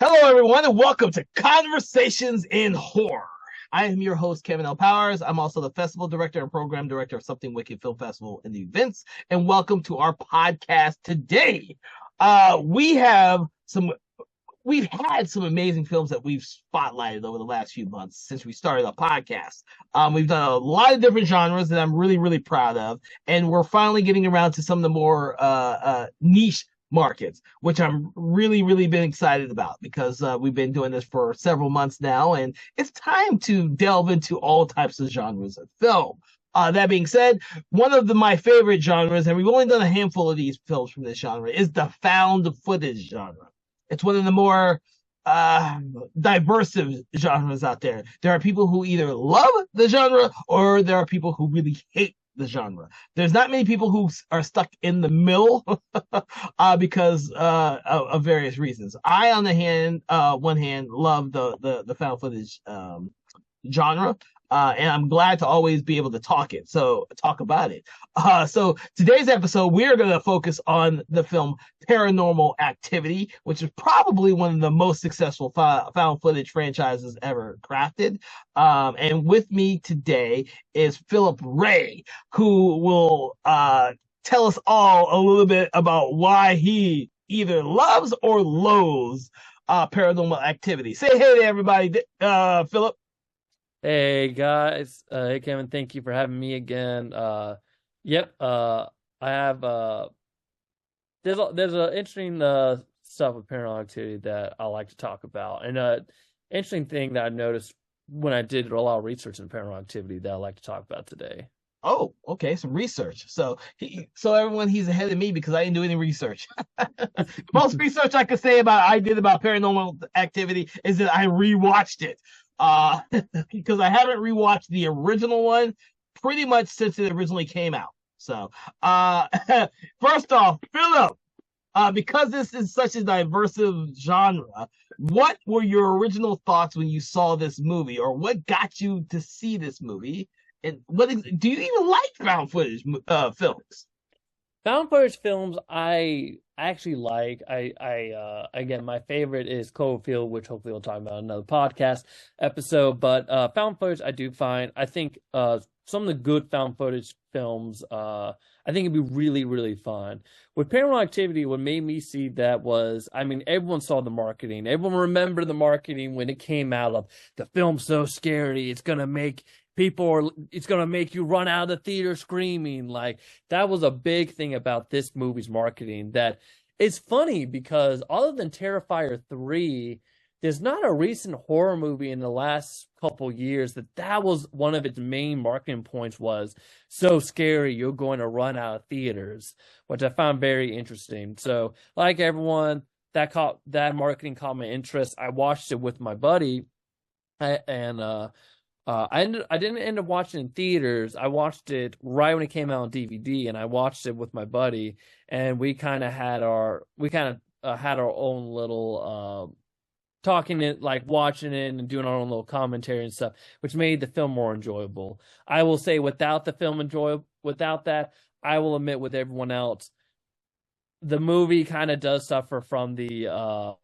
Hello, everyone, and welcome to Conversations in Horror. I am your host, Kevin L. Powers. I'm also the festival director and program director of Something Wicked Film Festival and events. And welcome to our podcast today. We have some. We've had some amazing films that we've spotlighted over the last few months since we started our podcast. We've done a lot of different genres that I'm really, really proud of, and we're finally getting around to some of the more niche markets, which I'm really, really been excited about because we've been doing this for several months now, and it's time to delve into all types of genres of film. That being said, one of my favorite genres, and we've only done a handful of these films from this genre, is the found footage genre. It's one of the more diverse genres out there. There are people who either love the genre or there are people who really hate the genre. There's not many people who are stuck in the middle because of various reasons. I, on the one hand, love the found footage genre. And I'm glad to always be able to talk about it. So today's episode, we're going to focus on the film Paranormal Activity, which is probably one of the most successful found footage franchises ever crafted. And with me today is Philip Ray, who will tell us all a little bit about why he either loves or loathes Paranormal Activity. Say hey to everybody, Philip. Hey guys, hey Kevin, thank you for having me again. I have there's a interesting stuff with Paranormal Activity that I like to talk about, and interesting thing that I noticed when I did a lot of research in Paranormal Activity that I like to talk about today. Oh, okay, some research. So everyone, he's ahead of me because I didn't do any research. Most research I could say I did about Paranormal Activity is that I rewatched it. Because I haven't rewatched the original one pretty much since it originally came out. So, first off, Philip, because this is such a diverse genre, what were your original thoughts when you saw this movie, or what got you to see this movie? And do you even like found footage films? Found footage films I actually like. I again, my favorite is Cloverfield, which hopefully we'll talk about in another podcast episode. But found footage I do find. I think some of the good found footage films I think it'd be really, really fun. With Paranormal Activity, what made me see that was, I mean, everyone saw the marketing. Everyone remembered the marketing when it came out of the film's so scary, it's gonna make it's going to make you run out of the theater screaming. Like, that was a big thing about this movie's marketing. That it's funny because other than Terrifier 3, there's not a recent horror movie in the last couple years that was one of its main marketing points was so scary you're going to run out of theaters, which I found very interesting. So, like everyone, that marketing caught my interest. I watched it with my buddy, I didn't end up watching it in theaters. I watched it right when it came out on DVD, and I watched it with my buddy, and we kind of had our own little talking it, like watching it and doing our own little commentary and stuff, which made the film more enjoyable. I will say, without that, I will admit with everyone else, the movie kind of does suffer from the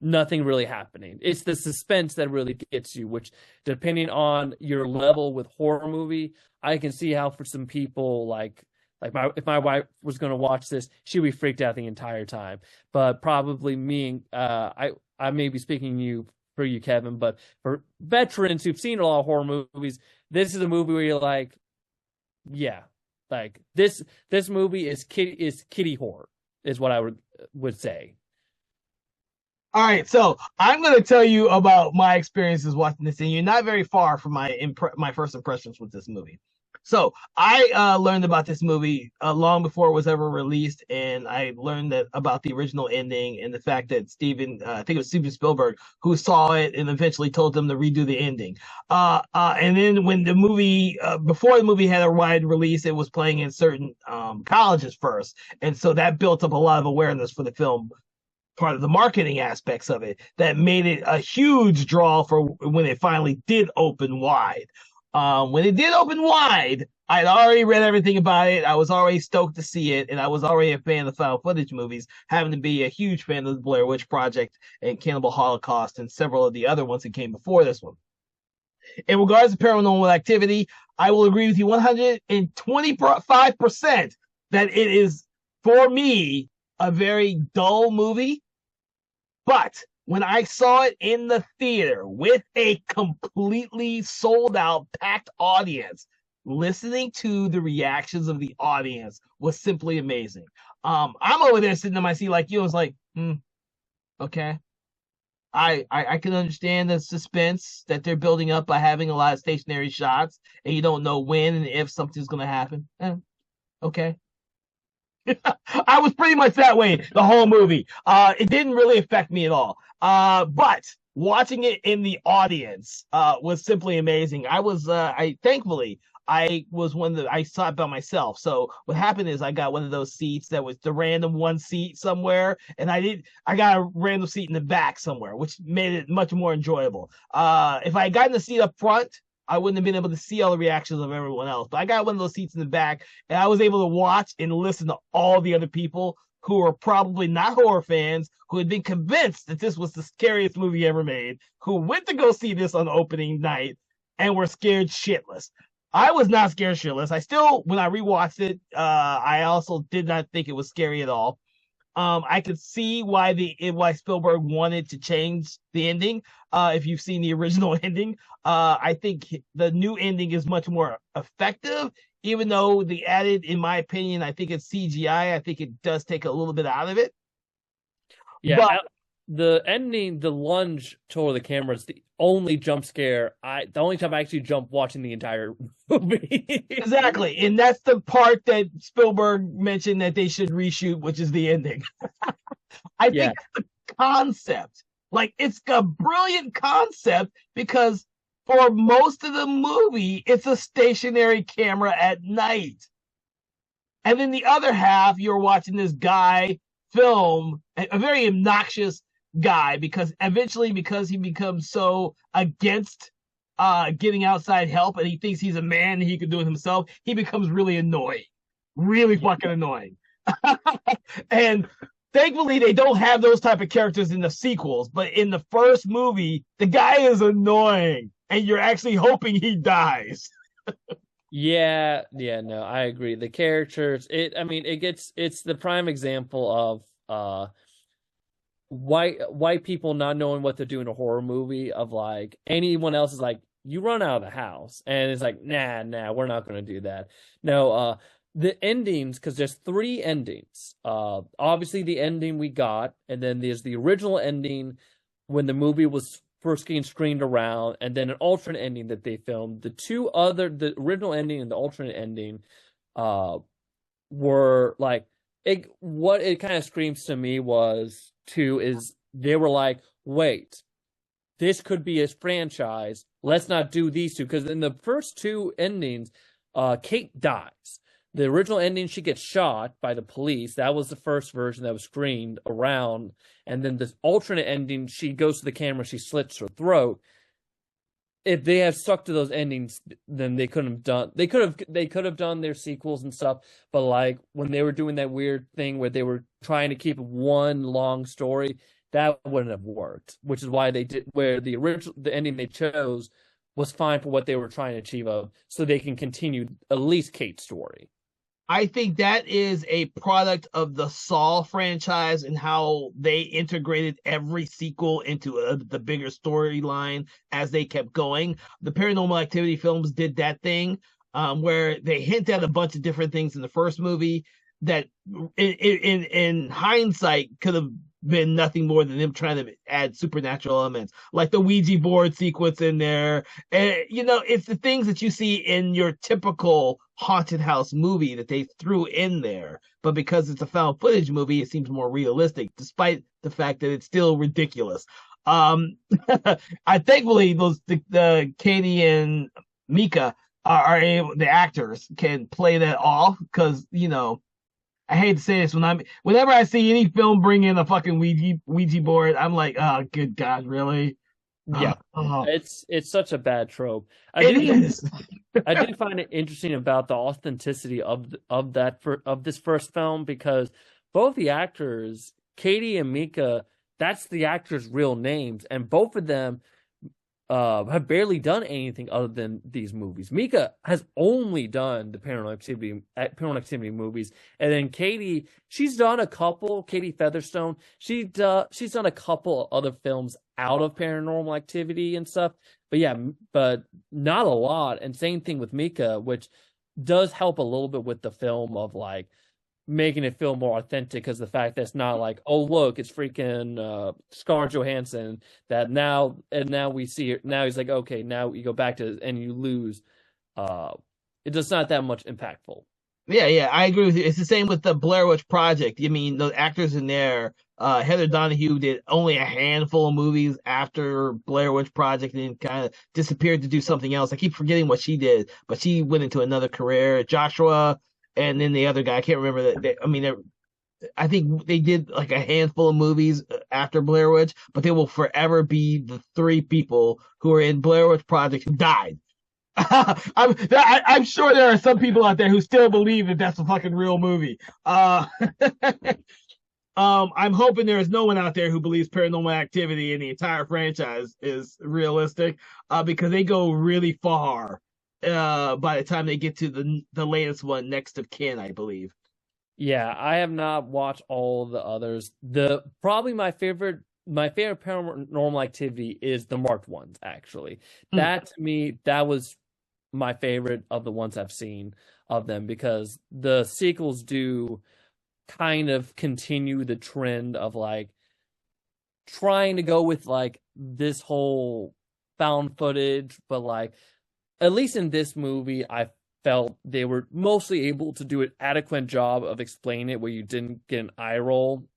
nothing really happening. It's the suspense that really gets you, which, depending on your level with horror movie, I can see how for some people, if my wife was going to watch this, she'd be freaked out the entire time. But probably me, I may be speaking for you, Kevin, but for veterans who've seen a lot of horror movies, this is a movie where you're like, yeah, like this movie is kiddie horror, is what I would say. All right, so I'm going to tell you about my experiences watching this, and you're not very far from my first impressions with this movie. So I learned about this movie long before it was ever released, and I learned about the original ending and the fact that I think it was Steven Spielberg, who saw it and eventually told them to redo the ending. And then when the movie, before the movie had a wide release, it was playing in certain colleges first, and so that built up a lot of awareness for the film. Part of the marketing aspects of it that made it a huge draw for when it finally did open wide. When it did open wide, I'd already read everything about it. I was already stoked to see it, and I was already a fan of the found footage movies, having to be a huge fan of the Blair Witch Project and Cannibal Holocaust and several of the other ones that came before this one. In regards to Paranormal Activity, I will agree with you 125% that it is, for me, a very dull movie. But when I saw it in the theater with a completely sold out, packed audience, listening to the reactions of the audience was simply amazing. I'm over there sitting in my seat like you. I was like, okay. I can understand the suspense that they're building up by having a lot of stationary shots, and you don't know when and if something's going to happen. Okay. I was pretty much that way the whole movie. It didn't really affect me at all. But watching it in the audience was simply amazing. I thankfully I was one that I saw it by myself. So what happened is I got one of those seats that was the random one seat somewhere, and I got a random seat in the back somewhere, which made it much more enjoyable. If I had gotten the seat up front, I wouldn't have been able to see all the reactions of everyone else. But I got one of those seats in the back, and I was able to watch and listen to all the other people who were probably not horror fans, who had been convinced that this was the scariest movie ever made, who went to go see this on opening night and were scared shitless. I was not scared shitless. I still, when I rewatched it, I also did not think it was scary at all. I could see why Spielberg wanted to change the ending. If you've seen the original ending, I think the new ending is much more effective. Even though the added, in my opinion, I think it's CGI. I think it does take a little bit out of it. Yeah, But the ending, the lunge toward the camera is the only jump scare. The only time I actually jumped watching the entire movie. exactly, and that's the part that Spielberg mentioned that they should reshoot, which is the ending. I Yeah. think the concept, like it's a brilliant concept because for most of the movie, it's a stationary camera at night. And then the other half, you're watching this guy film, a very obnoxious guy, because eventually, because he becomes so against getting outside help and he thinks he's a man and he can do it himself, he becomes really annoying. Really fucking annoying. And thankfully they don't have those type of characters in the sequels, but in the first movie, the guy is annoying and you're actually hoping he dies. Yeah, no, I agree. The characters, it's the prime example of white people not knowing what to do in a horror movie, of like anyone else is like, you run out of the house, and it's like, nah, we're not gonna do that. No, the endings, because there's three endings. Obviously the ending we got, and then there's the original ending when the movie was first getting screened around, and then an alternate ending that they filmed. The original ending and the alternate ending, were like, what it kind of screams to me was too is they were like, wait, this could be a franchise. Let's not do these two, because in the first two endings, Kate dies. The original ending, she gets shot by the police. That was the first version that was screened around. And then the alternate ending, she goes to the camera, she slits her throat. If they had stuck to those endings, then they couldn't have done. They could have done their sequels and stuff. But like when they were doing that weird thing where they were trying to keep one long story, that wouldn't have worked. Which is why they did, where the ending they chose was fine for what they were trying to achieve of, so they can continue at least Kate's story. I think that is a product of the Saw franchise and how they integrated every sequel into the bigger storyline as they kept going. The Paranormal Activity films did that thing, where they hint at a bunch of different things in the first movie that, in hindsight, could have been nothing more than them trying to add supernatural elements, like the Ouija board sequence in there. And it's the things that you see in your typical haunted house movie that they threw in there. But because it's a found footage movie, it seems more realistic, despite the fact that it's still ridiculous. I thankfully the Katie and Mika are able, the actors can play that off, because I hate to say this, whenever I see any film bring in a fucking Ouija board, I'm like, oh, good God, really? Yeah, Oh, it's such a bad trope. it is. I do find it interesting about the authenticity of this first film because both the actors, Katie and Mika, that's the actors' real names, and both of them have barely done anything other than these movies. Mika has only done the Paranormal Activity movies, and then Katie, she's done a couple. Katie Featherstone, she's done a couple other films out of Paranormal Activity and stuff. But yeah, but not a lot. And same thing with Mika, which does help a little bit with the film of like making it feel more authentic because the fact that it's not like, oh look, it's freaking Scarlett Johansson that now we see it. Now he's like, okay, now you go back to and you lose. It's just not that much impactful. Yeah, I agree with you. It's the same with the Blair Witch Project. I mean, the actors in there, Heather Donahue did only a handful of movies after Blair Witch Project and then kind of disappeared to do something else. I keep forgetting what she did, but she went into another career. Joshua and then the other guy, I can't remember that. I mean, I think they did like a handful of movies after Blair Witch, but they will forever be the three people who are in Blair Witch Project who died. I'm sure there are some people out there who still believe that that's a fucking real movie. I'm hoping there is no one out there who believes Paranormal Activity and the entire franchise is realistic, because they go really far. By the time they get to the latest one, Next of Kin, I believe. Yeah, I have not watched all the others. The probably my favorite Paranormal Activity is the marked ones. Actually, that to me that was my favorite of the ones I've seen of them because the sequels do kind of continue the trend of like trying to go with like this whole found footage, but like at least in this movie, I felt they were mostly able to do an adequate job of explaining it where you didn't get an eye roll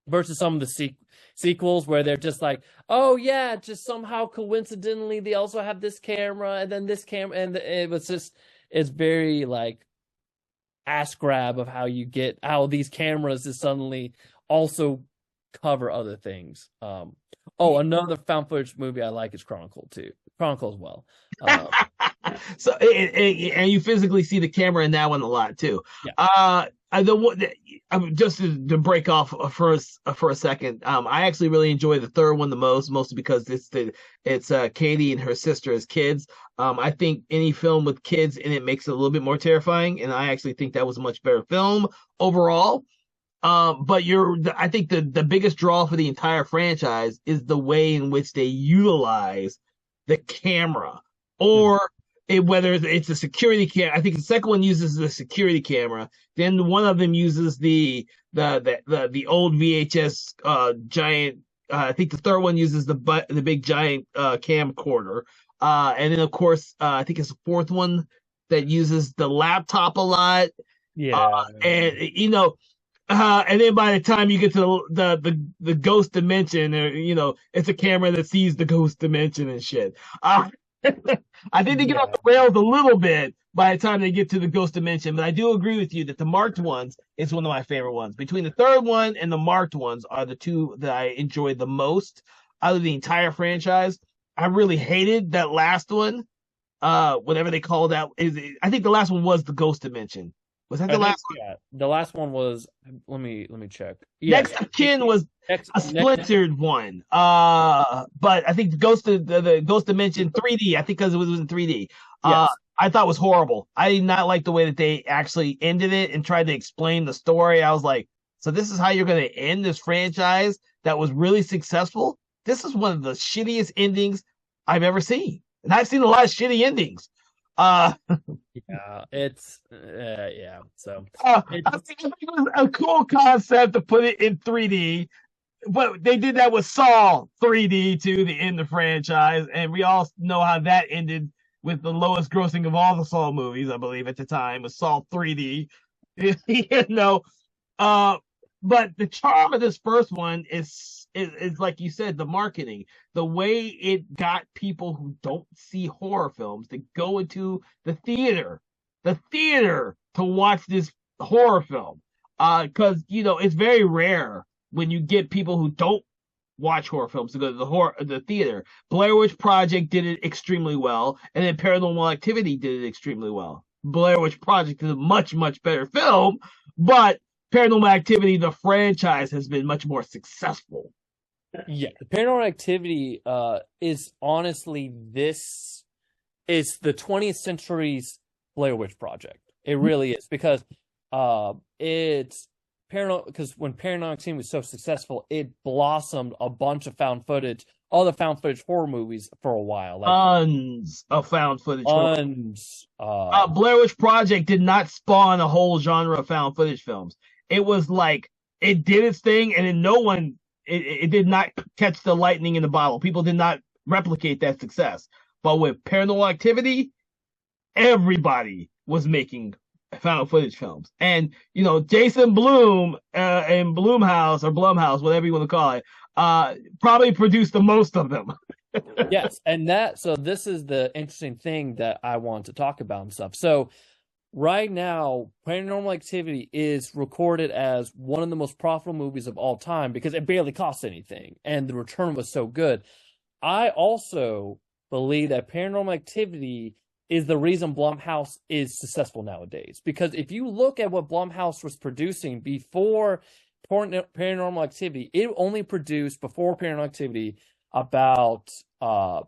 versus some of the sequels where they're just like, oh yeah, just somehow coincidentally they also have this camera and then this camera, and it's very like ass grab of how these cameras is suddenly also cover other things. Another found footage movie I like is Chronicle too. Chronicle as well. So and you physically see the camera in that one a lot too. Yeah. Just to break off for a second. I actually really enjoy the third one the most, mostly because it's Katie and her sister as kids. I think any film with kids in it makes it a little bit more terrifying, and I actually think that was a much better film overall. But I think the biggest draw for the entire franchise is the way in which they utilize the camera, or whether it's a security camera. I think the second one uses the security camera. Then one of them uses the old VHS giant. I think the third one uses the big giant camcorder. And then of course I think it's the fourth one that uses the laptop a lot. Yeah. And and then by the time you get to the ghost dimension, it's a camera that sees the ghost dimension and shit. I think they get off the rails a little bit by the time they get to the ghost dimension, but I do agree with you that the marked ones is one of my favorite ones. Between the third one and the marked ones are the two that I enjoyed the most out of the entire franchise. I really hated that last one. Whatever they call that I think the last one was the ghost dimension. Was that the last one? Yeah, the last one was. Let me check. Yeah, Next of Kin was a splintered one. But I think the Ghost Dimension 3D. I think because it was in 3D. Yes. I thought was horrible. I did not like the way that they actually ended it and tried to explain the story. I was like, so this is how you're going to end this franchise that was really successful? This is one of the shittiest endings I've ever seen, and I've seen a lot of shitty endings. Yeah, it's yeah. So I think it was a cool concept to put it in 3D, but they did that with Saw 3D too to end the franchise, and we all know how that ended with the lowest grossing of all the Saw movies, I believe at the time, was Saw 3D. But the charm of this first one is like you said, the marketing, the way it got people who don't see horror films to go into the theater to watch this horror film. Because it's very rare when you get people who don't watch horror films, to go to the theater. Blair Witch Project did it extremely well, and then Paranormal Activity did it extremely well. Blair Witch Project is a much, much better film, but Paranormal Activity, the franchise, has been much more successful. Yeah, the Paranormal Activity is honestly this is the 20th century's Blair Witch Project. It really is, because it's paranormal, because when Paranormal Activity was so successful, it blossomed a bunch of found footage, all the found footage horror movies for a while. Like Tons of found footage. tons. Blair Witch Project did not spawn a whole genre of found footage films. It was like it did its thing, and then no one it did not catch the lightning in the bottle. People did not replicate that success. But with Paranormal Activity, everybody was making found footage films. And, you know, Jason Blum and Blumhouse, whatever you want to call it, probably produced the most of them. Yes, and so this is the interesting thing that I want to talk about and stuff. So right now, Paranormal Activity is recorded as one of the most profitable movies of all time because it barely cost anything and the return was so good. I also believe that Paranormal Activity is the reason Blumhouse is successful nowadays. Because if you look at what Blumhouse was producing before Paranormal Activity, it only produced, before Paranormal Activity, about 5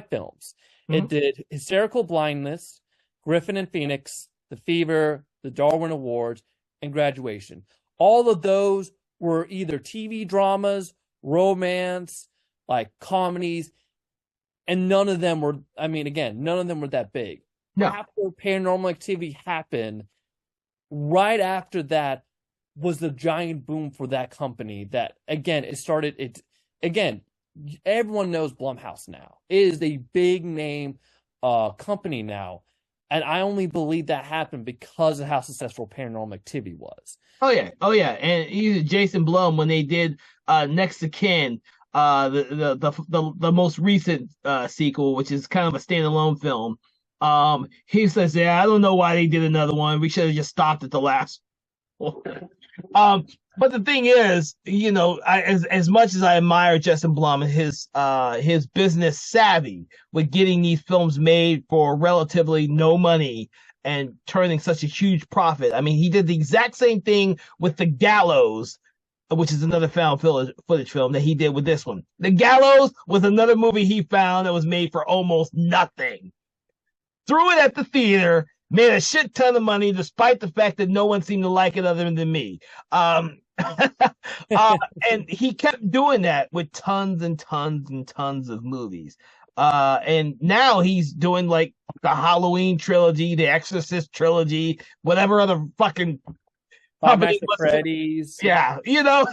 films. Mm-hmm. It did Hysterical Blindness, Griffin and Phoenix, The Fever, The Darwin Awards, and Graduation. All of those were either TV dramas, romance, like comedies, and none of them were, none of them were that big. No. After Paranormal Activity happened, right after that was the giant boom for that company that, again, everyone knows Blumhouse now. It is a big name company now. And I only believe that happened because of how successful Paranormal Activity was. Oh yeah. And even Jason Blum, when they did Next of Kin, the most recent sequel, which is kind of a standalone film, he says, "Yeah, I don't know why they did another one. We should have just stopped at the last." But the thing is, you know, as much as I admire Jason Blum and his business savvy with getting these films made for relatively no money and turning such a huge profit. I mean, he did the exact same thing with The Gallows, which is another found footage film that he did with this one. The Gallows was another movie he found that was made for almost nothing. Threw it at the theater, made a shit ton of money, despite the fact that no one seemed to like it other than me. And he kept doing that with tons and tons and tons of movies. And now he's doing like the Halloween trilogy, the Exorcist trilogy, whatever other fucking Freddy's. Yeah, you know,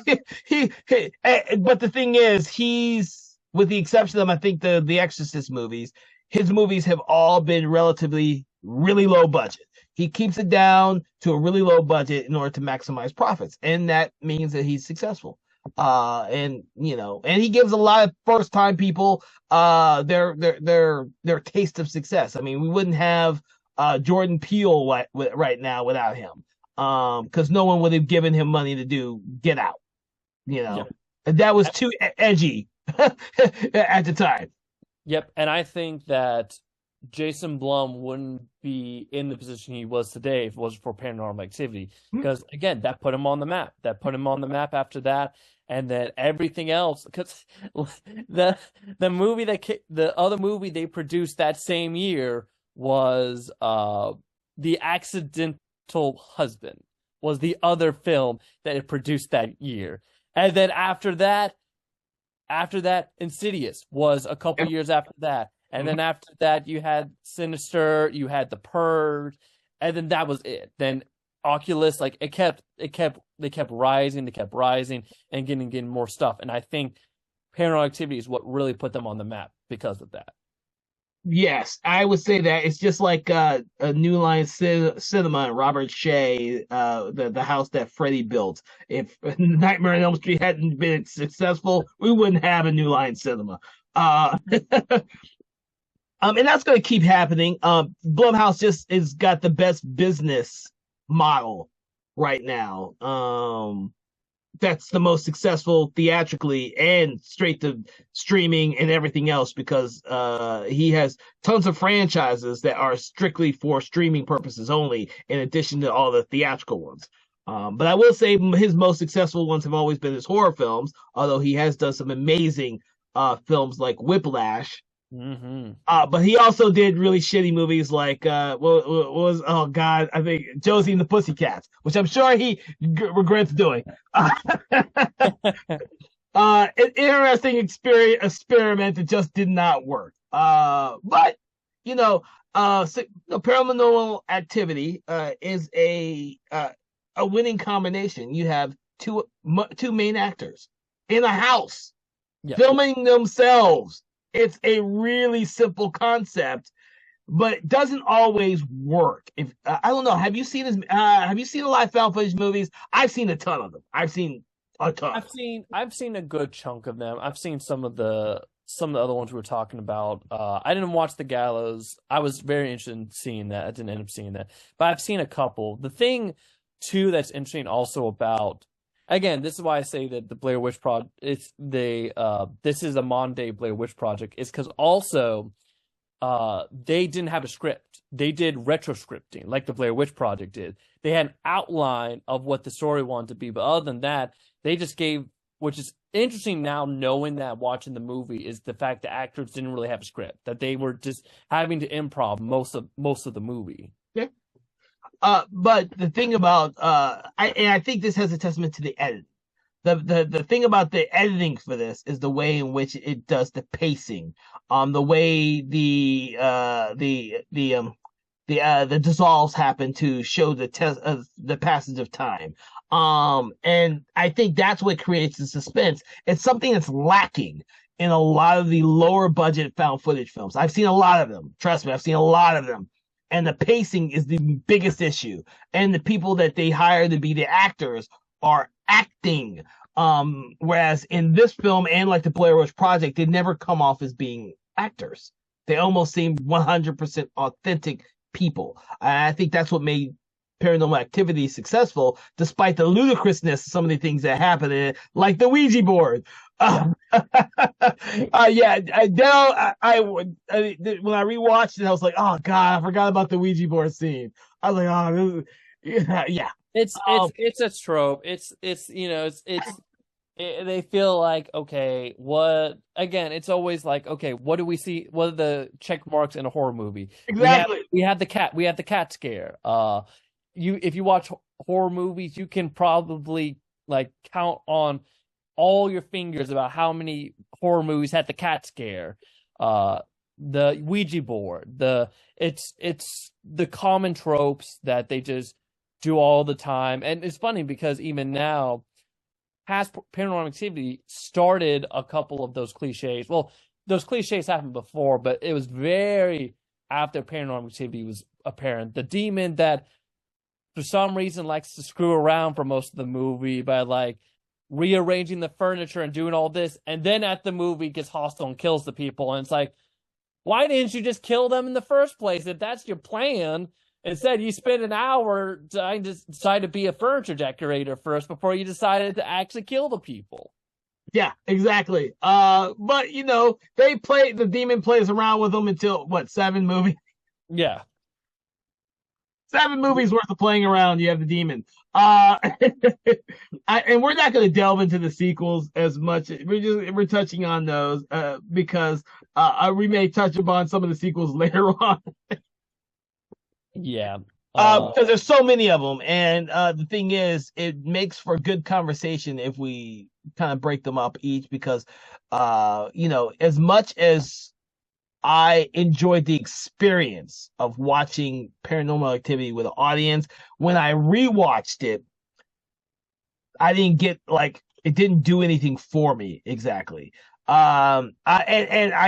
he but the thing is, he's, with the exception of, I think, the Exorcist movies, his movies have all been relatively really low budget. He keeps it down to a really low budget in order to maximize profits, and that means that he's successful. And you know, and he gives a lot of first time people their taste of success. I mean, we wouldn't have Jordan Peele right now without him. Because no one would have given him money to do Get Out, you know. Yep. That was too edgy at the time. Yep, and I think that Jason Blum wouldn't be in the position he was today if it wasn't for Paranormal Activity, because again, that put him on the map. That put him on the map after that, and then everything else. Because the other movie they produced that same year was The Accidental Husband, was the other film that it produced that year. And then after that, Insidious was a couple years after that. And then after that, you had Sinister, you had The Purge, and then that was it. Then Oculus, like they kept rising and getting more stuff. And I think Paranormal Activity is what really put them on the map because of that. Yes, I would say that it's just like a New Line Cinema and Robert Shea, the house that Freddy built. If Nightmare on Elm Street hadn't been successful, we wouldn't have a New Line Cinema. And that's going to keep happening. Blumhouse just has got the best business model right now. that's the most successful theatrically and straight to streaming and everything else because he has tons of franchises that are strictly for streaming purposes only, in addition to all the theatrical ones. But I will say his most successful ones have always been his horror films, although he has done some amazing films like Whiplash. Mm-hmm. But he also did really shitty movies like what was, oh god, I think Josie and the Pussycats, which I'm sure he regrets doing. An interesting experiment that just did not work. But you know, the Paranormal Activity is a winning combination. You have two main actors in a house Yeah. filming themselves. It's a really simple concept, but it doesn't always work. If I don't know, have you seen his? Have you seen a live found footage movies? I've seen a ton of them. I've seen a ton. I've seen a good chunk of them. I've seen some of the other ones we were talking about. I didn't watch The Gallows. I was very interested in seeing that. I didn't end up seeing that, but I've seen a couple. The thing too that's interesting also about, again, this is why I say that the Blair Witch Project, this is a modern day Blair Witch Project, is because also they didn't have a script. They did retroscripting like the Blair Witch Project did. They had an outline of what the story wanted to be, but other than that, they just gave, which is interesting now knowing that watching the movie, is the fact that actors didn't really have a script, that they were just having to improv most of the movie. Yeah. But the thing about I think this has a testament to the edit. The thing about the editing for this is the way in which it does the pacing, the way the dissolves happen to show the passage of time. And I think that's what creates the suspense. It's something that's lacking in a lot of the lower budget found footage films. I've seen a lot of them. Trust me, I've seen a lot of them. And the pacing is the biggest issue. And the people that they hire to be the actors are acting. Whereas in this film and like the Blair Witch Project, they never come off as being actors. They almost seem 100% authentic people. I think that's what made Paranormal Activity successful, despite the ludicrousness of some of the things that happen in it, like the Ouija board. Yeah, when I rewatched it, I was like, oh god, I forgot about the Ouija board scene. I was like, oh, yeah. It's a trope. They feel like, okay, what, again, it's always like, okay, what do we see? What are the check marks in a horror movie? Exactly. We have the cat scare. If you watch horror movies, you can probably like count on all your fingers about how many horror movies had the cat scare. The Ouija board, it's the common tropes that they just do all the time. And it's funny because even now, past Paranormal Activity started a couple of those cliches. Well, those cliches happened before, but it was very after Paranormal Activity was apparent. The demon that for some reason likes to screw around for most of the movie by like rearranging the furniture and doing all this, and then at the movie gets hostile and kills the people. And it's like, why didn't you just kill them in the first place if that's your plan? Instead, you spent an hour trying to decide to be a furniture decorator first before you decided to actually kill the people. Yeah, exactly. But the demon plays around with them until what, 7 movies? Yeah. 7 movies worth of playing around. You have the demon. And we're not going to delve into the sequels as much. We're touching on those because we may touch upon some of the sequels later on. Yeah. Because there's so many of them, and the thing is, it makes for good conversation if we kind of break them up each. Because, as much as I enjoyed the experience of watching Paranormal Activity with an audience, when I rewatched it, I didn't get it didn't do anything for me exactly. I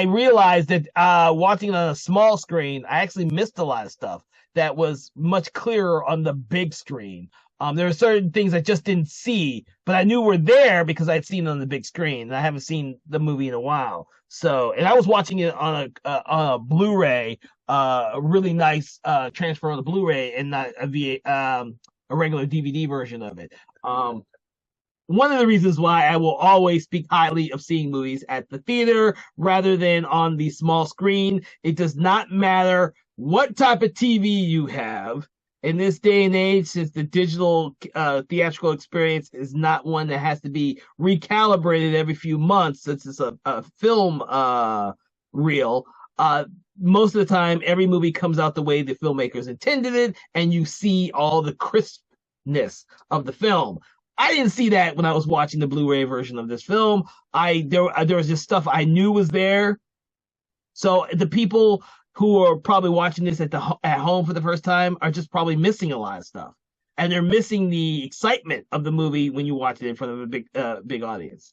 realized that watching it on a small screen, I actually missed a lot of stuff that was much clearer on the big screen. There are certain things I just didn't see, but I knew were there because I'd seen it on the big screen, and I haven't seen the movie in a while. So, and I was watching it on a Blu-ray, a really nice transfer on the Blu-ray, and not a regular DVD version of it. one of the reasons why I will always speak highly of seeing movies at the theater rather than on the small screen. It does not matter what type of TV you have. In this day and age, since the digital theatrical experience is not one that has to be recalibrated every few months, since it's a film reel, most of the time, every movie comes out the way the filmmakers intended it, and you see all the crispness of the film. I didn't see that when I was watching the Blu-ray version of this film. There was just stuff I knew was there. So the people who are probably watching this at home for the first time are just probably missing a lot of stuff, and they're missing the excitement of the movie when you watch it in front of a big audience.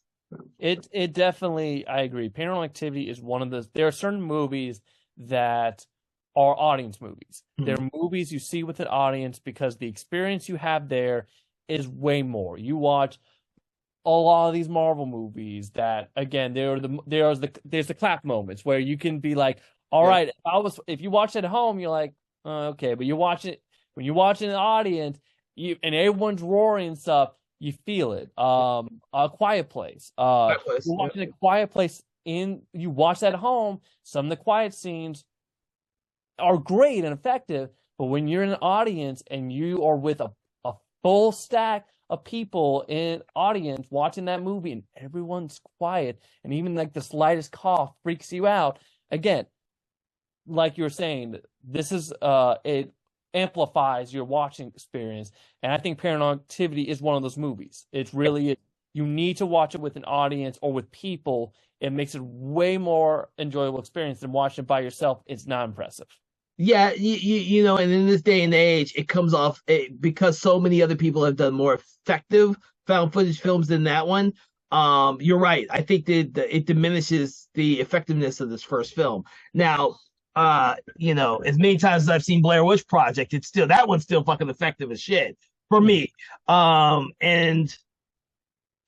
It definitely, I agree. Paranormal Activity is one of those. There are certain movies that are audience movies. Mhm. They're movies you see with an audience because the experience you have there is way more. You watch a lot of these Marvel movies that, again, there's the clap moments where you can be like, all right, if you watch it at home, you're like, oh, okay, but when you watch it in the audience, and everyone's roaring and stuff, you feel it. A Quiet Place. You're watching A Quiet Place you watch that at home, some of the quiet scenes are great and effective, but when you're in an audience and you are with a full stack of people in audience watching that movie and everyone's quiet and even like the slightest cough freaks you out, again, like you were saying, this is it amplifies your watching experience, and I think Paranormal Activity is one of those movies. It's really you need to watch it with an audience or with people. It makes it way more enjoyable experience than watching it by yourself. It's not impressive. Yeah, you know, and in this day and age, it comes off because so many other people have done more effective found footage films than that one. You're right. I think that it diminishes the effectiveness of this first film. Now, you know, as many times as I've seen Blair Witch Project, that one's still fucking effective as shit for me. And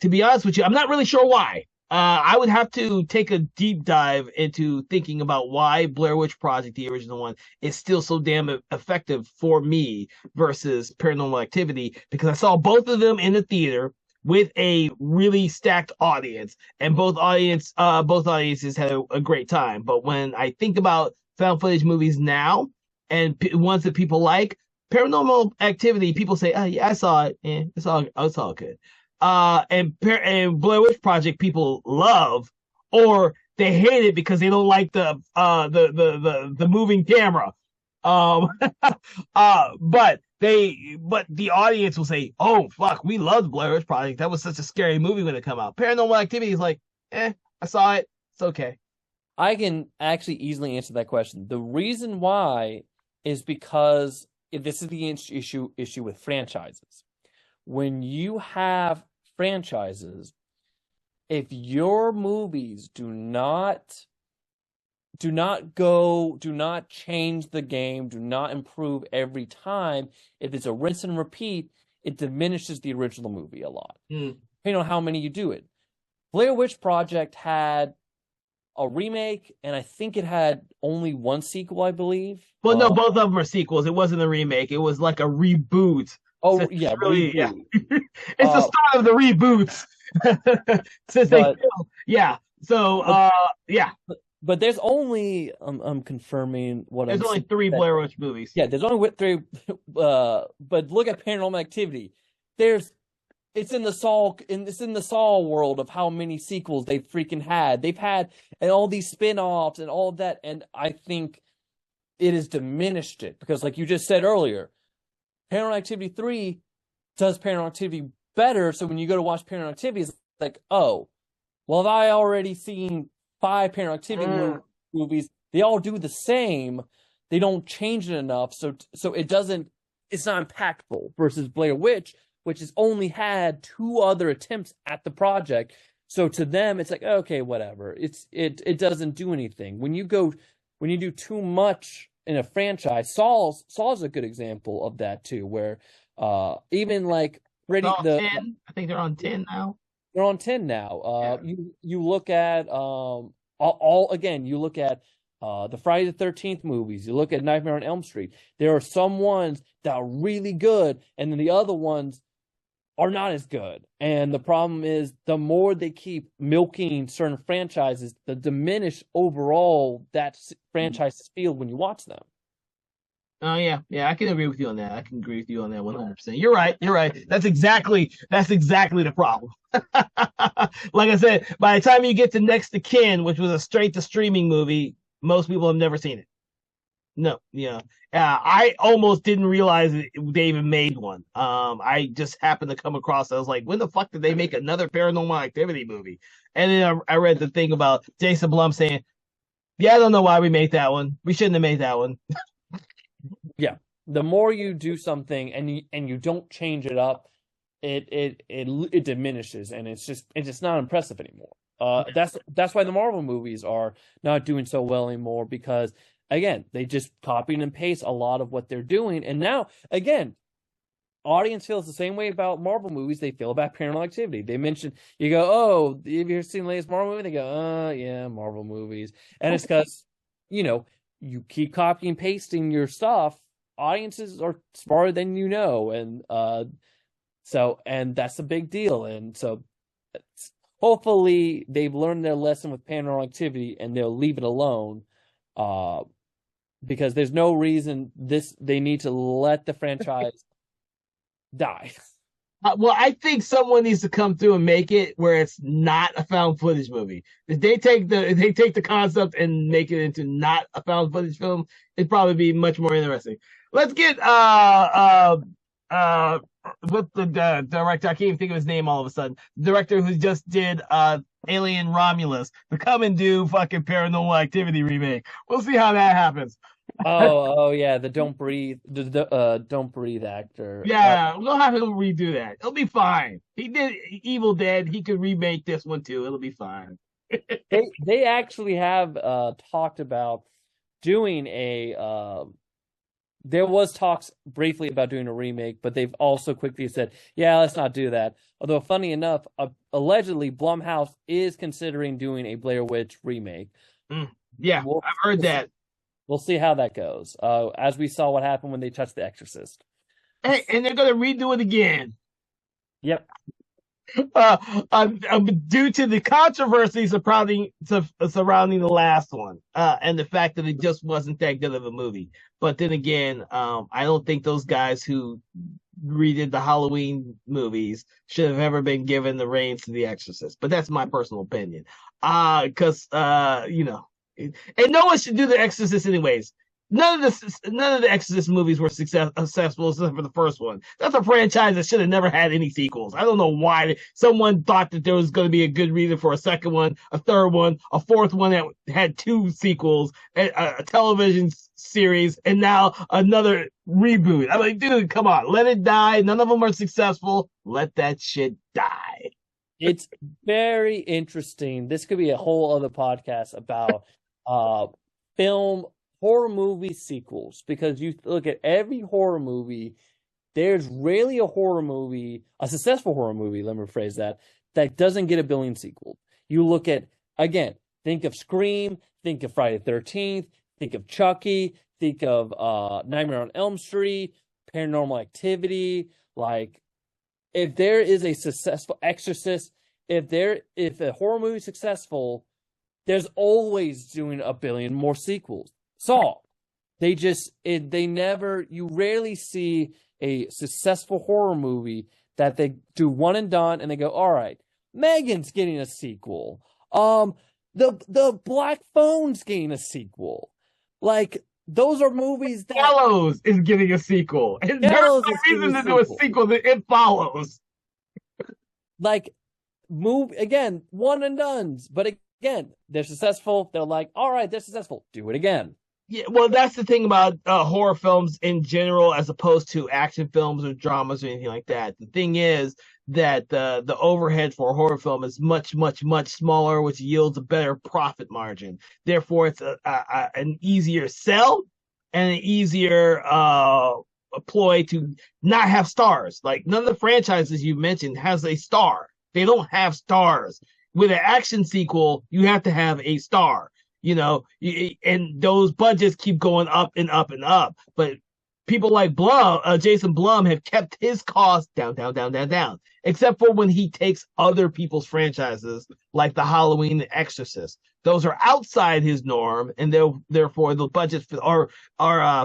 to be honest with you, I'm not really sure why. I would have to take a deep dive into thinking about why Blair Witch Project, the original one, is still so damn effective for me versus Paranormal Activity, because I saw both of them in the theater with a really stacked audience, and both audiences had a great time. But when I think about found footage movies now and ones that people like, Paranormal Activity, people say, "Oh yeah, I saw it. It's all good." And Blair Witch Project people love, or they hate it because they don't like the moving camera. But the audience will say, "Oh fuck, we loved Blair Witch Project. That was such a scary movie when it came out." Paranormal Activity is like, I saw it. It's okay. I can actually easily answer that question. The reason why is because this is the issue with franchises. When you have franchises, if your movies do not change the game, do not improve every time, if it's a rinse and repeat, it diminishes the original movie a lot. Depending on how many you do it. Blair Witch Project had a remake, and I think it had only one sequel, I believe. Well, no, both of them are sequels. It wasn't a remake. It was like a reboot. Oh, so yeah, really, yeah. It's the start of the reboots. So, yeah. But there's only, I'm confirming what there's only 3 Blair Witch movies. Yeah, there's only 3. But look at Paranormal Activity. It's in the Saw world of how many sequels they've freaking had. They've had and all these spin-offs and all of that, and I think it has diminished it because, like you just said earlier, Paranormal Activity 3 does Paranormal Activity better. So when you go to watch Paranormal Activity, it's like, oh, well, have I already seen 5 Paranormal Activity movies? They all do the same. They don't change it enough, so it's not impactful. Versus Blair Witch, which has only had 2 other attempts at the project. So to them, it's like, okay, whatever. It doesn't do anything. When you do too much in a franchise, Saw's a good example of that too, where even like Freddy, I think they're on 10 now. They're on 10 now. You look at you look at the Friday the 13th movies, you look at Nightmare on Elm Street. There are some ones that are really good, and then the other ones are not as good. And the problem is the more they keep milking certain franchises, the diminish overall that franchise's field when you watch them. Oh yeah, yeah, I can agree with you on that. I can agree with you on that 100%. You're right. You're right. That's exactly the problem. Like I said, by the time you get to Next to Kin, which was a straight to streaming movie, most people have never seen it. No, yeah. I almost didn't realize they even made one. I just happened to come across it. I was like, when the fuck did they make another Paranormal Activity movie? And then I read the thing about Jason Blum saying, yeah, I don't know why we made that one. We shouldn't have made that one. Yeah. The more you do something and you don't change it up, it diminishes, and it's not impressive anymore. That's why the Marvel movies are not doing so well anymore, because again, they just copy and paste a lot of what they're doing. And now, again, audience feels the same way about Marvel movies they feel about Paranormal Activity. They mention, you go, oh, have you ever seen the latest Marvel movie? They go, yeah, Marvel movies. And it's because, you keep copying and pasting your stuff. Audiences are smarter than you know. And and that's a big deal. And so hopefully they've learned their lesson with Paranormal Activity and they'll leave it alone. Because there's no reason they need to let the franchise die. Well, I think someone needs to come through and make it where it's not a found footage movie. If they take the concept and make it into not a found footage film, it'd probably be much more interesting. Let's get with the director. I can't even think of his name all of a sudden. The director who just did Alien Romulus to come and do fucking Paranormal Activity remake. We'll see how that happens. Oh yeah, the Don't Breathe, Don't Breathe actor. Yeah, we'll have him redo that. It'll be fine. He did Evil Dead. He could remake this one too. It'll be fine. They actually have talked about doing there was talks briefly about doing a remake, but they've also quickly said, yeah, let's not do that. Although, funny enough, allegedly Blumhouse is considering doing a Blair Witch remake. Yeah, I've heard that. We'll see how that goes. As we saw what happened when they touched The Exorcist. Hey, and they're going to redo it again. Yep. Due to the controversy surrounding the last one, and the fact that it just wasn't that good of a movie. But then again, I don't think those guys who redid the Halloween movies should have ever been given the reins to The Exorcist. But that's my personal opinion. Because and no one should do The Exorcist anyways. None of the Exorcist movies were successful except for the first one. That's a franchise that should have never had any sequels. I don't know why someone thought that there was going to be a good reason for a second one, a third one, a fourth one that had 2 sequels, a television series, and now another reboot. I'm like, dude, come on, let it die. None of them are successful. Let that shit die. It's very interesting. This could be a whole other podcast about film horror movie sequels, because you look at every horror movie, there's rarely a successful horror movie, let me rephrase that doesn't get a billion sequel. You look at, again, think of Scream, think of Friday the 13th, think of Chucky, think of Nightmare on Elm Street, Paranormal Activity. Like, if there is a successful Exorcist, if a horror movie is successful, there's always doing a billion more sequels. Saw. You rarely see a successful horror movie that they do one and done and they go, all right, Megan's getting a sequel. The Black Phone's getting a sequel. Like, those are movies that Follows is getting a sequel. And there's no reason to do a sequel that It Follows. Like, again, one and dones. But again, they're successful. They're like, all right, they're successful. Do it again. Yeah, well, that's the thing about horror films in general, as opposed to action films or dramas or anything like that. The thing is that the overhead for a horror film is much, much, much smaller, which yields a better profit margin. Therefore, it's an easier sell and an easier ploy to not have stars. Like, none of the franchises you mentioned has a star. They don't have stars. With an action sequel, you have to have a star. And those budgets keep going up and up and up. But people like Jason Blum have kept his costs down, down, down, down, down. Except for when he takes other people's franchises, like the Halloween and Exorcist. Those are outside his norm, and therefore the budget are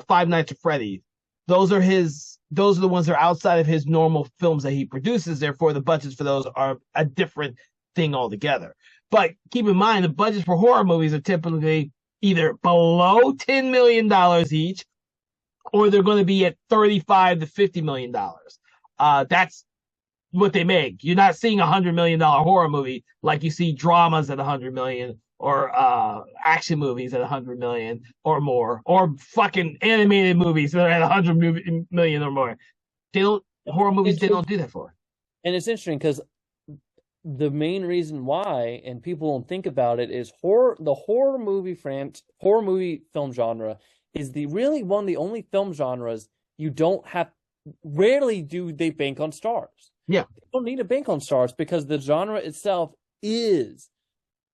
Five Nights at Freddy's. Those are his. Those are the ones that are outside of his normal films that he produces. Therefore, the budgets for those are a different thing altogether. But keep in mind, the budgets for horror movies are typically either below $10 million each, or they're going to be at $35 to $50 million. That's what they make. You're not seeing $100 million horror movie like you see dramas at $100 million, or action movies at $100 million or more, or fucking animated movies that are at $100 million or more. They don't horror movies. They don't do that for. And it's interesting because the main reason why, and people don't think about it, is the horror movie film genre is really one of the only film genres you don't have. Rarely do they bank on stars. Yeah, they don't need to bank on stars because the genre itself is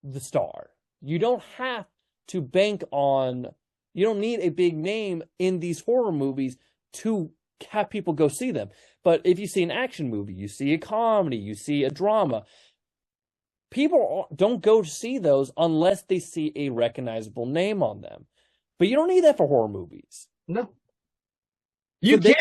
the star. You don't have to bank on. You don't need a big name in these horror movies to have people go see them. But if you see an action movie, you see a comedy, you see a drama, people don't go to see those unless they see a recognizable name on them. But you don't need that for horror movies. No. You can.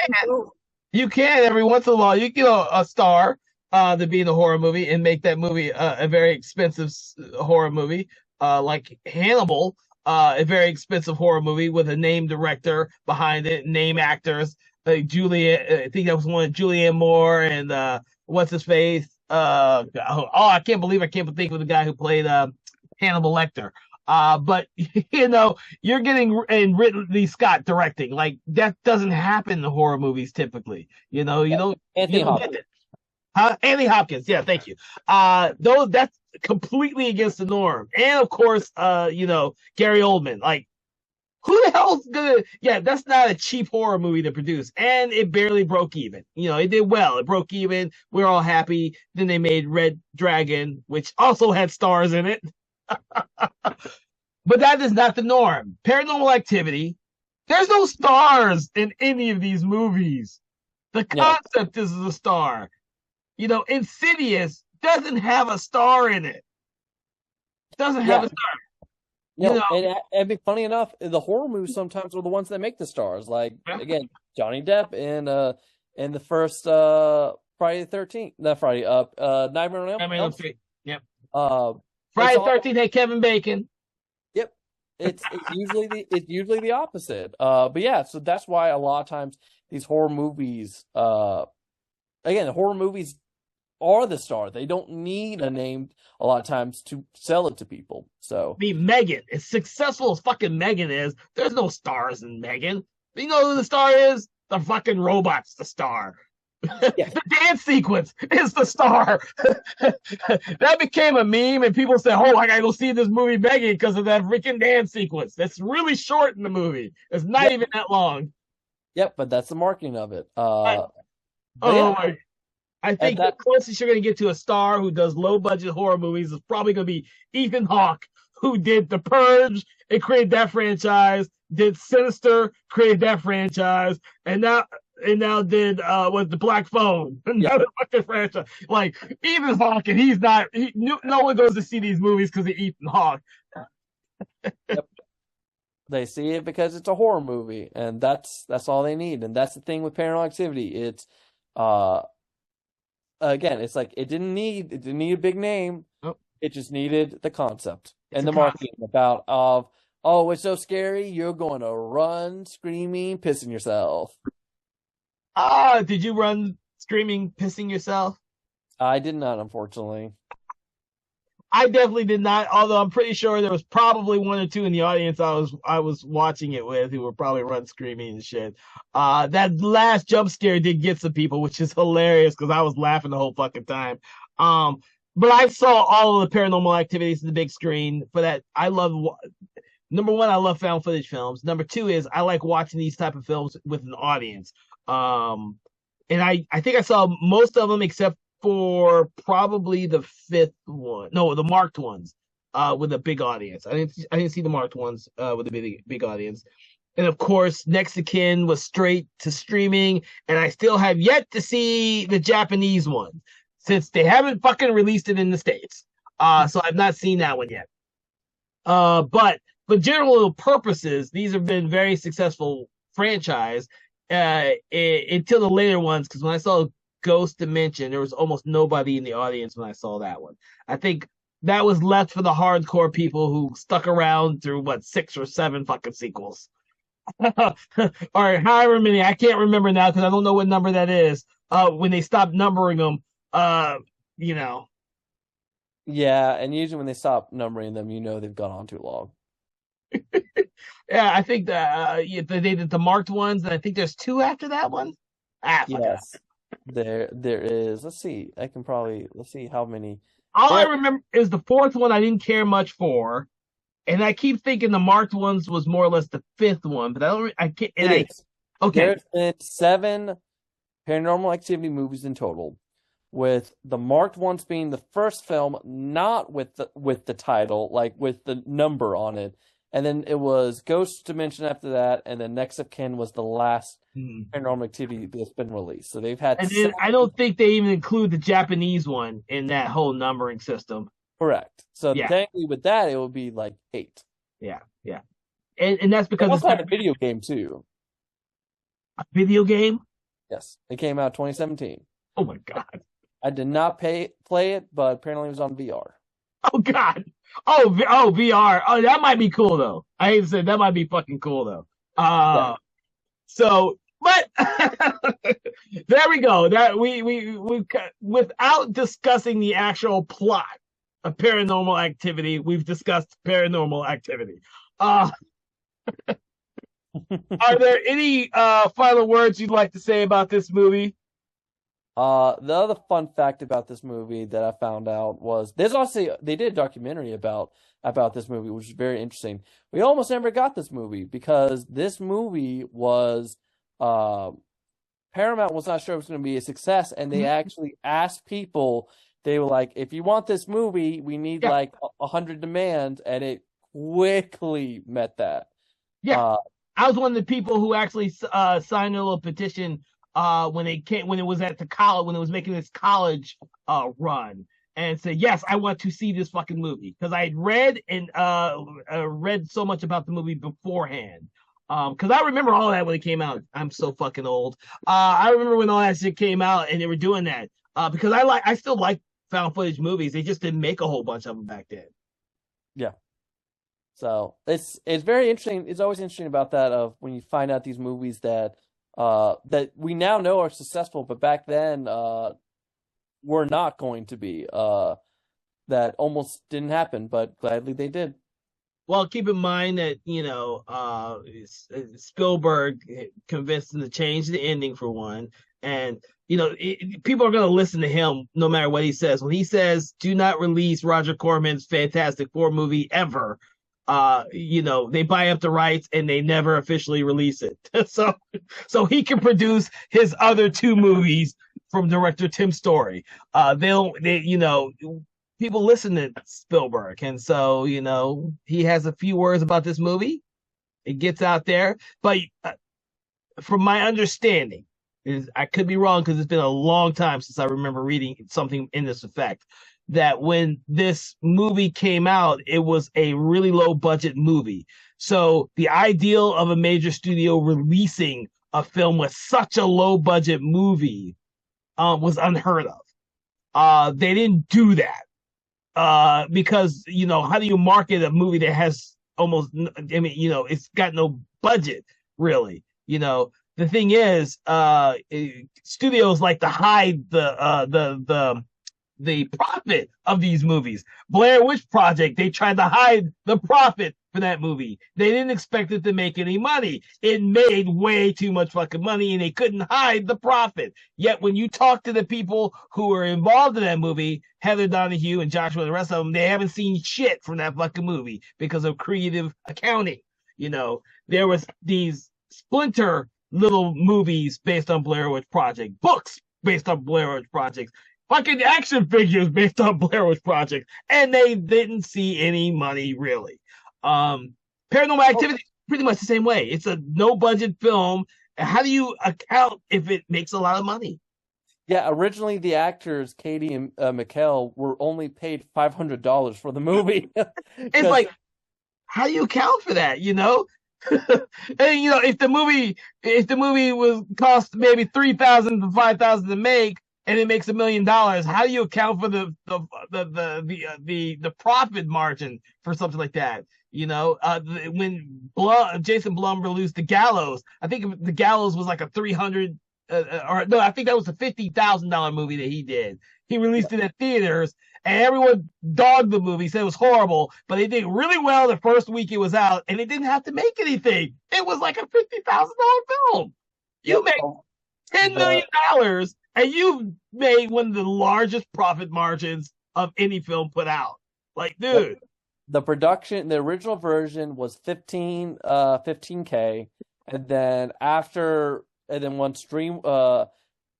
You can every once in a while. You get a star to be in a horror movie and make that movie a very expensive horror movie, like Hannibal, a very expensive horror movie with a name director behind it, name actors. Like I think that was one of Julianne Moore and what's his face? I can't believe I can't think of the guy who played Hannibal Lecter. But you're getting in Ridley Scott directing. Like that doesn't happen in the horror movies typically. You don't Anthony Hopkins. Get it. Anthony Hopkins, yeah, thank you. Though that's completely against the norm. And of course, Gary Oldman. Like, who the hell's gonna? Yeah, that's not a cheap horror movie to produce, and it barely broke even. It did well. It broke even. We're all happy. Then they made Red Dragon, which also had stars in it. But that is not the norm. Paranormal Activity. There's no stars in any of these movies. The concept is a star. Insidious doesn't have a star in it. Doesn't have a star. And funny enough, the horror movies sometimes are the ones that make the stars. Like again, Johnny Depp in the first Friday the 13th, not Friday, Nightmare on Elm Street. Yep. Friday the 13th had Kevin Bacon. Yep. It's usually the opposite. But yeah, so that's why a lot of times these horror movies, again, horror movies are the star. They don't need a name a lot of times to sell it to people. So Megan, as successful as fucking Megan is, there's no stars in Megan. You know who the star is? The fucking robot's the star. Yeah. The dance sequence is the star. That became a meme, and people said, "Oh, I gotta go see this movie Megan because of that freaking dance sequence." That's really short in the movie. It's not even that long. Yep, but that's the marketing of it. I think the closest you're going to get to a star who does low-budget horror movies is probably going to be Ethan Hawke, who did The Purge and created that franchise, did Sinister, created that franchise, and now did The Black Phone, another fucking franchise. Like Ethan Hawke, and he's not. No one goes to see these movies because of Ethan Hawke. Yep. They see it because it's a horror movie, and that's all they need. And that's the thing with Paranormal Activity. It's again, it's like it didn't need a big name. Oh. It just needed the concept and the marketing about it's so scary, you're going to run screaming, pissing yourself. Did you run screaming, pissing yourself? I did not, unfortunately. I definitely did not, although I'm pretty sure there was probably one or two in the audience I was watching it with who were probably run screaming and shit. That last jump scare did get some people, which is hilarious because I was laughing the whole fucking time. But I saw all of the Paranormal Activities in the big screen. For that, number one, I love found footage films. Number two is I like watching these type of films with an audience. And I think I saw most of them except for probably the fifth one. No, the marked ones with a big audience. I didn't see the marked ones with a big audience. And of course, Next of Kin was straight to streaming, and I still have yet to see the Japanese one since they haven't fucking released it in the States. So I've not seen that one yet. But for general purposes, these have been very successful franchise until the later ones. Because when I saw Ghost Dimension, there was almost nobody in the audience when I saw that one. I think that was left for the hardcore people who stuck around through what 6 or 7 fucking sequels, or however many. I can't remember now because I don't know what number that is. When they stopped numbering them, you know. Yeah, and usually when they stop numbering them, they've gone on too long. Yeah, I think they did the marked ones, and I think there's 2 after that one. Yes, there is. Let's see. Let's see how many. All I remember is the 4th one I didn't care much for, and I keep thinking the marked ones was more or less the 5th one, but I can't. Okay. There's been 7 Paranormal Activity movies in total, with the marked ones being the first film, not with the title, like with the number on it. And then it was Ghost Dimension after that, and then Next of Kin was the last Paranormal Activity that's been released. So they've had. And then I don't think they even include the Japanese one in that whole numbering system. Correct. So technically, with that, it would be like 8. Yeah, and that's because it's had a video game too. A video game? Yes, it came out 2017. Oh my god! I did not play it, but apparently it was on VR. Oh god! Oh VR! Oh, that might be cool though. I hate to say that might be fucking cool though. So, but there we go. That we without discussing the actual plot of Paranormal Activity, we've discussed Paranormal Activity. Are there any final words you'd like to say about this movie? The other fun fact about this movie that I found out was they did a documentary about this movie, which is very interesting. We almost never got this movie because this movie was Paramount was not sure it was going to be a success, and they actually asked people. They were like, "If you want this movie, we need like 100 demands," and it quickly met that. Yeah, I was one of the people who actually signed a little petition when it was at the college, when it was making this college run, and said, yes, I want to see this fucking movie, because I had read so much about the movie beforehand. Because I remember all that when it came out. I'm so fucking old. I remember when all that shit came out and they were doing that. Because I still like found footage movies. They just didn't make a whole bunch of them back then. Yeah. So it's very interesting. It's always interesting about that, of when you find out these movies that we now know are successful, but back then were not going to be. That almost didn't happen, but gladly they did. Well, keep in mind that Spielberg convinced them to change the ending for one, and people are going to listen to him no matter what he says. When he says, "Do not release Roger Corman's Fantastic Four movie ever," they buy up the rights and they never officially release it. so he can produce his other 2 movies from director Tim Story. People listen to Spielberg, and so he has a few words about this movie. It gets out there, but from my understanding, I could be wrong because it's been a long time since I remember reading something in this effect, that when this movie came out, it was a really low budget movie. So the ideal of a major studio releasing a film with such a low budget movie was unheard of. They didn't do that. Because how do you market a movie that has it's got no budget really? The thing is, studios like to hide the profit of these movies. Blair Witch Project, they tried to hide the profit for that movie. They didn't expect it to make any money. It made way too much fucking money, and they couldn't hide the profit. Yet when you talk to the people who were involved in that movie, Heather Donahue and Joshua and the rest of them, they haven't seen shit from that fucking movie because of creative accounting. There was these splinter little movies based on Blair Witch Project, books based on Blair Witch Project, fucking action figures based on Blair Witch Project, and they didn't see any money really. Paranormal Activity. pretty much the same way. It's a no budget film. How do you account if it makes a lot of money? Yeah, originally the actors Katie and Mikkel were only paid $500 for the movie It's because like, how do you account for that? And if the movie was cost maybe 3,000 to 5,000 to make, and it makes $1 million, how do you account for the profit margin for something like that? When Jason Blum released The Gallows, I think The Gallows was like a 300, or no, I think that was a $50,000 movie that he did. He released it at theaters, and everyone dogged the movie, said it was horrible, but it did really well the first week it was out, and it didn't have to make anything. It was like a $50,000 film. You yep, made $10 million, and you made one of the largest profit margins of any film put out. Like, dude. the production, the original version was 15K, and then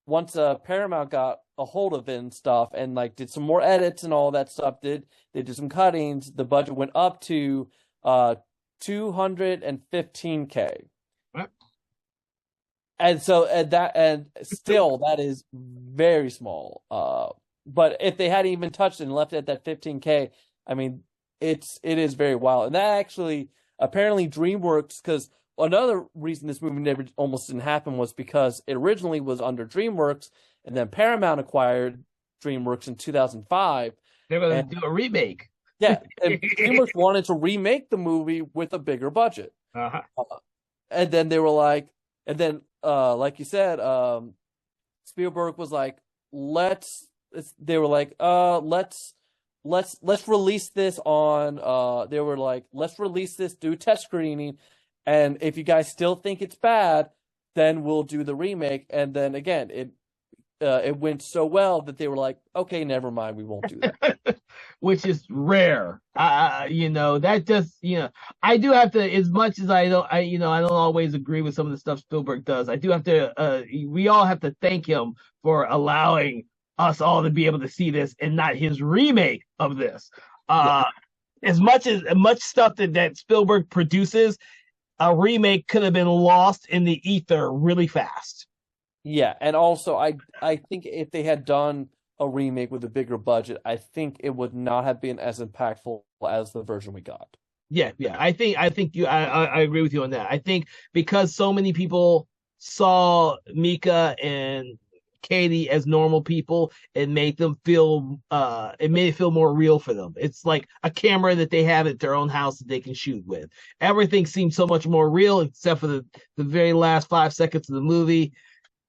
once Paramount got a hold of it and stuff, and like did some more edits and all that stuff, they did some cuttings. The budget went up to 215K. What? And so and still that is very small. But if they hadn't even touched it and left it at that 15K, I mean, it is very wild. And that actually apparently DreamWorks, because another reason this movie never almost didn't happen was because it originally was under DreamWorks, and then Paramount acquired DreamWorks in 2005. They're going to do a remake. Yeah, and DreamWorks wanted to remake the movie with a bigger budget. Uh-huh. And then they were like, like you said, Spielberg was like, let's release this on, they were like, let's release this, do test screening, and if you guys still think it's bad, then we'll do the remake. And then again, it went so well that they were like, okay, never mind, we won't do that. Which is rare. That just, I do have to, as much as I don't always agree with some of the stuff Spielberg does. I do have to, we all have to thank him for allowing us all to be able to see this and not his remake of this. As much stuff that Spielberg produces, a remake could have been lost in the ether really fast. Yeah, and also I think if they had done a remake with a bigger budget, I think it would not have been as impactful as the version we got. Yeah. I think I agree with you on that. I think because so many people saw Mika and Katie as normal people, it made it feel more real for them. It's like a camera that they have at their own house that they can shoot with. Everything seems so much more real, except for the very last 5 seconds of the movie.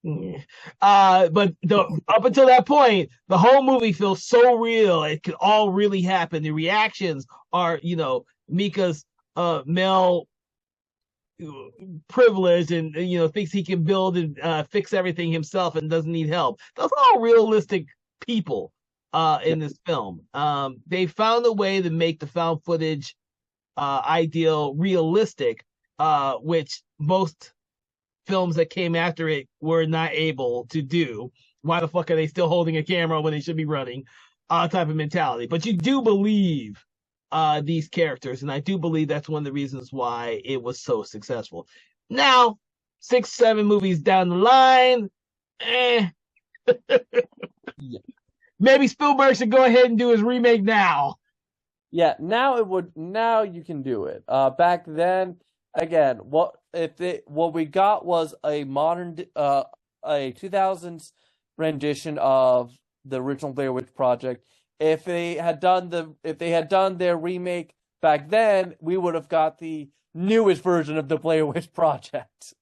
But up until that point, the whole movie feels so real. It could all really happen. The reactions are, Mika's male privilege and thinks he can build and fix everything himself and doesn't need help. Those are all realistic people in this film. They found a way to make the found footage ideal realistic, which most films that came after it were not able to do. Why the fuck are they still holding a camera when they should be running? Type of mentality. But you do believe these characters, and I do believe that's one of the reasons why it was so successful. Now, 6, 7 movies down the line, maybe Spielberg should go ahead and do his remake now. Yeah, now you can do it. Back then, again, what we got was a modern, a 2000s rendition of the original Blair Witch Project. If they had done their remake back then, we would have got the newest version of the Blair Witch Project.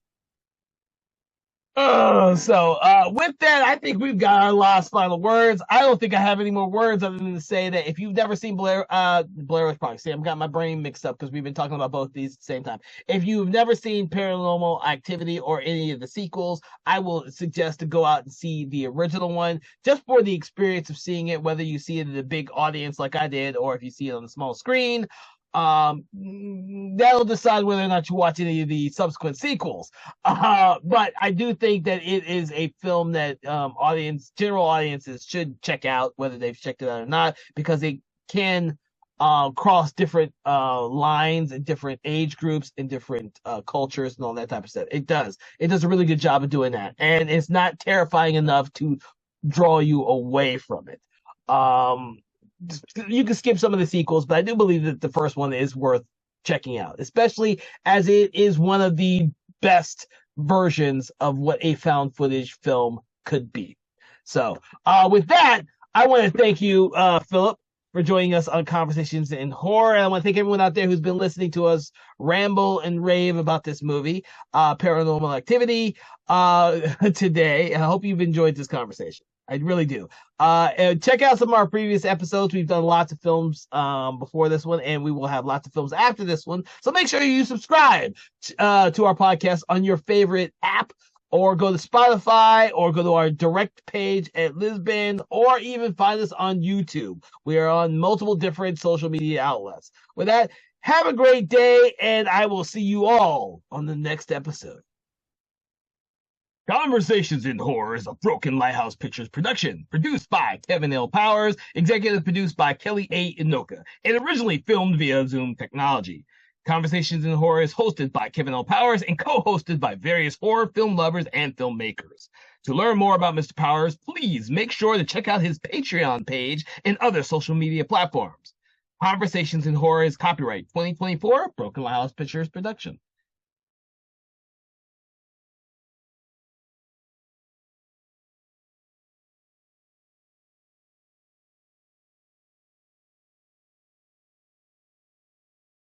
So with that, I think we've got our last final words. I don't think I have any more words other than to say that if you've never seen Blair Witch Project, see, I've got my brain mixed up because we've been talking about both these at the same time. If you've never seen Paranormal Activity or any of the sequels, I will suggest to go out and see the original one just for the experience of seeing it, whether you see it in a big audience like I did or if you see it on the small screen. That'll decide whether or not you watch any of the subsequent sequels. But I do think that it is a film that general audiences should check out, whether they've checked it out or not, because it can cross different lines and different age groups and different cultures and all that type of stuff. It does. It does a really good job of doing that, and it's not terrifying enough to draw you away from it. Um, you can skip some of the sequels, but I do believe that the first one is worth checking out, especially as it is one of the best versions of what a found footage film could be. So, with that, I want to thank you, Philip, for joining us on Conversations in Horror. And I want to thank everyone out there who's been listening to us ramble and rave about this movie, Paranormal Activity, today. I hope you've enjoyed this conversation. I really do. And check out some of our previous episodes. We've done lots of films before this one, and we will have lots of films after this one. So make sure you subscribe to our podcast on your favorite app, or go to Spotify, or go to our direct page at Lisbon, or even find us on YouTube. We are on multiple different social media outlets. With that, have a great day, and I will see you all on the next episode. Conversations in Horror is a Broken Lighthouse Pictures production, produced by Kevin L. Powers, executive produced by Kelly A. Inoka, and originally filmed via Zoom technology. Conversations in Horror is hosted by Kevin L. Powers and co-hosted by various horror film lovers and filmmakers. To learn more about Mr. Powers, please make sure to check out his Patreon page and other social media platforms. Conversations in Horror is copyright 2024 Broken Lighthouse Pictures production.